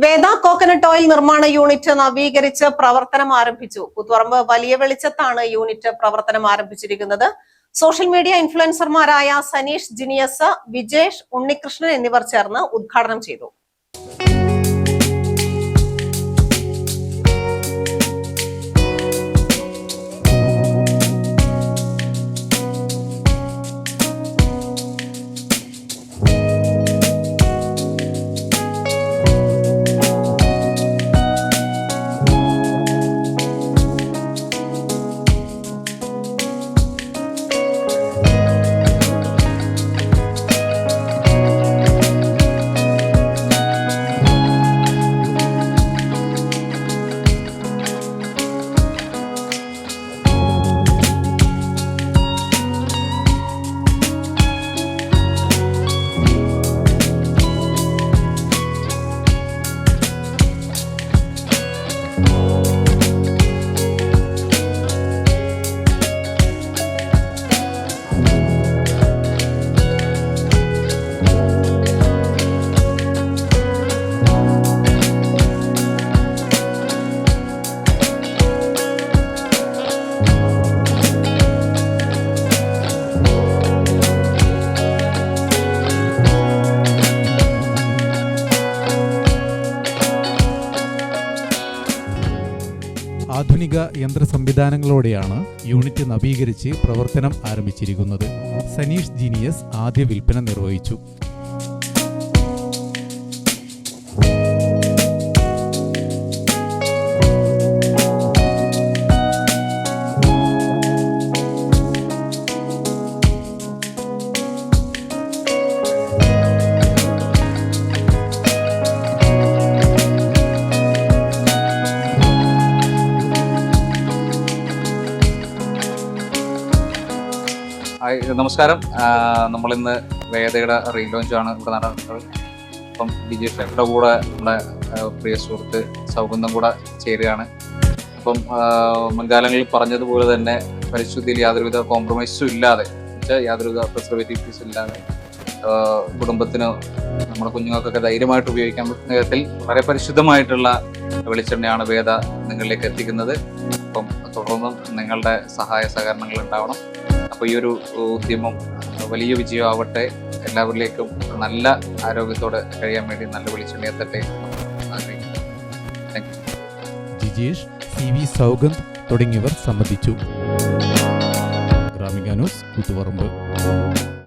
വേദ coconut oil നിർമ്മാണ unit നവീകരിച്ച് പ്രവർത്തനം ആരംഭിച്ചു. കൂത്തുപറമ്പ് വലിയ വെളിച്ചത്താണ് യൂണിറ്റ് പ്രവർത്തനം ആരംഭിച്ചിരിക്കുന്നത്. സോഷ്യൽ മീഡിയ ഇൻഫ്ലുവൻസർമാരായ സനീഷ് ജിനിയസ്, വിജേഷ്, ഉണ്ണികൃഷ്ണൻ എന്നിവർ ചേർന്ന് ഉദ്ഘാടനം ചെയ്തു. ആധുനിക യന്ത്ര സംവിധാനങ്ങളോടെയാണ് യൂണിറ്റ് നവീകരിച്ച് പ്രവർത്തനം ആരംഭിച്ചിരിക്കുന്നത്. സനീഷ് ജീനിയസ് ആദ്യ വിൽപ്പന നിർവഹിച്ചു. നമസ്കാരം. നമ്മളിന്ന് വേദയുടെ റീലോഞ്ചാണ് ഇവിടെ നടക്കുന്നത്. അപ്പം വിജയ് ഷെഫിയുടെ കൂടെ നമ്മുടെ പ്രിയ സുഹൃത്ത് സൗഗന്ധം കൂടെ ചേരുകയാണ്. അപ്പം മുൻകാലങ്ങളിൽ പറഞ്ഞതുപോലെ തന്നെ പരിശുദ്ധിയിൽ യാതൊരുവിധ കോംപ്രമൈസും ഇല്ലാതെ, യാതൊരുവിധ പ്രിസർവേറ്റീവ്സും ഇല്ലാതെ കുടുംബത്തിന് നമ്മുടെ കുഞ്ഞുങ്ങൾക്കൊക്കെ ധൈര്യമായിട്ട് ഉപയോഗിക്കാൻ പറ്റുന്ന വിധത്തിൽ വളരെ പരിശുദ്ധമായിട്ടുള്ള വെളിച്ചെണ്ണയാണ് വേദ നിങ്ങളിലേക്ക് എത്തിക്കുന്നത്. അപ്പം തുടർന്നും നിങ്ങളുടെ സഹായ സഹകരണങ്ങൾ ഉണ്ടാവണം. അപ്പോൾ ഈ ഒരു ഉദ്യമം വലിയ വിജയമാവട്ടെ. എല്ലാവരിലേക്കും നല്ല ആരോഗ്യത്തോടെ കഴിയാൻ വേണ്ടി നല്ല വെളിച്ചെണ്ണ എത്തട്ടെ ആഗ്രഹിക്കുന്നു. Thank you. Jijesh, CV Saugandh തുടങ്ങിയവർ സംബന്ധിച്ചു. ഗ്രാമിക ന്യൂസ്, കൂത്തുപറമ്പ്.